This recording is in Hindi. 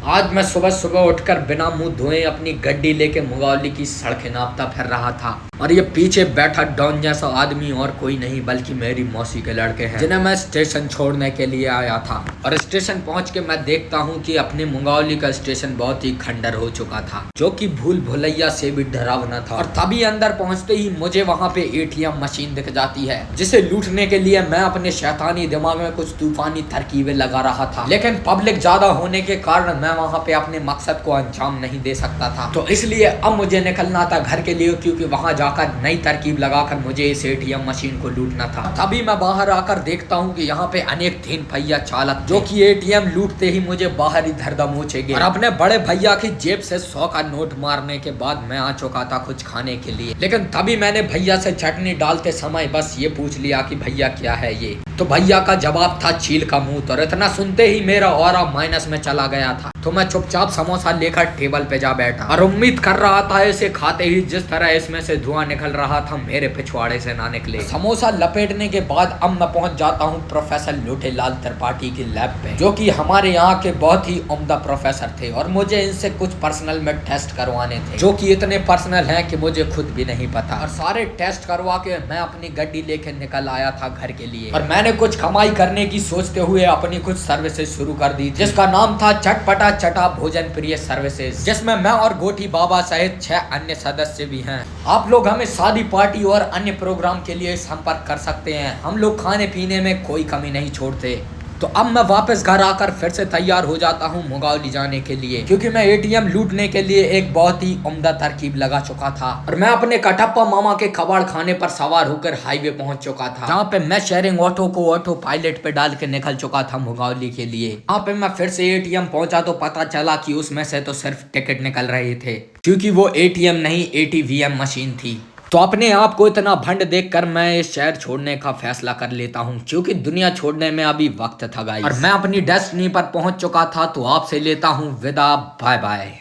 आज मैं सुबह सुबह उठकर बिना मुंह धोए अपनी गड्डी लेके मुंगौली की सड़कें नापता फिर रहा था और ये पीछे बैठा डॉन जैसा आदमी और कोई नहीं बल्कि मेरी मौसी के लड़के हैं जिन्हें मैं स्टेशन छोड़ने के लिए आया था। और स्टेशन पहुंच के मैं देखता हूं कि अपने मुंगौली का स्टेशन बहुत ही खंडर हो चुका था, जो कि भूल भुलैया से भी डरावना था। और तभी अंदर पहुंचते ही मुझे वहां पे एटीएम मशीन दिख जाती है, जिसे लूटने के लिए मैं अपने शैतानी दिमाग में कुछ तूफानी तरकीबें लगा रहा था। लेकिन पब्लिक ज्यादा होने के कारण मैं वहाँ पे अपने मकसद को अंजाम नहीं दे सकता था, तो इसलिए अब मुझे निकलना था घर के लिए, क्योंकि वहाँ जाकर नई तरकीब लगाकर मुझे इस एटीएम मशीन को लूटना था। तभी मैं बाहर आकर देखता हूँ कि यहाँ पे अनेक 3 पहिया चालक जो कि एटीएम लूटते ही मुझे बाहर ही धर दबोचेंगे। और अपने बड़े भैया की जेब से 100 का नोट मारने के बाद मैं आ चुका था कुछ खाने के लिए। लेकिन तभी मैंने भैया से चटनी डालते समय बस ये पूछ लिया कि भैया क्या है ये, तो भैया का जवाब था चील का मुंह। और इतना सुनते ही मेरा ऑरा माइनस में चला गया था, तो मैं चुपचाप समोसा लेकर टेबल पे जा बैठा और उम्मीद कर रहा था इसे खाते ही जिस तरह इसमें से धुआं निकल रहा था मेरे पिछवाड़े से ना निकले। समोसा लपेटने के बाद अब मैं पहुंच जाता हूं प्रोफेसर लोटेलाल त्रिपाठी की लैब पे, जो कि हमारे यहाँ के बहुत ही उम्दा प्रोफेसर थे और मुझे इनसे कुछ पर्सनल में टेस्ट करवाने थे, जो कि इतने पर्सनल हैं कि मुझे खुद भी नहीं पता। और सारे टेस्ट करवा के मैं अपनी गड्डी लेके निकल आया था घर के लिए। और मैंने कुछ कमाई करने की सोचते हुए अपनी कुछ सर्विसेज शुरू कर दी, जिसका नाम था चटपटा चटा भोजन प्रिय सर्विसेज, जिसमें मैं और गोटी बाबा सहित 6 अन्य सदस्य भी हैं। आप लोग हमें शादी पार्टी और अन्य प्रोग्राम के लिए संपर्क कर सकते हैं। हम लोग खाने पीने में कोई कमी नहीं छोड़ते। तो अब मैं वापस घर आकर फिर से तैयार हो जाता हूँ मुंगौली जाने के लिए, क्योंकि मैं एटीएम लूटने के लिए एक बहुत ही उम्दा तरकीब लगा चुका था। और मैं अपने कटप्पा मामा के कबाड़ खाने पर सवार होकर हाईवे पहुंच चुका था, जहाँ पे मैं शेयरिंग ऑटो को ऑटो पायलट पे डाल के निकल चुका था मुंगौली के लिए। वहाँ पे मैं फिर से एटीएम पहुंचा तो पता चला कि उसमें से तो सिर्फ टिकट निकल रहे थे, क्योंकि वो एटीएम नहीं एटीवीएम मशीन थी। तो अपने आप को इतना भंड देखकर मैं इस शहर छोड़ने का फैसला कर लेता हूँ, क्योंकि दुनिया छोड़ने में अभी वक्त था गाइस। और मैं अपनी डेस्टिनी पर पहुंच चुका था, तो आपसे लेता हूँ विदा। Bye bye.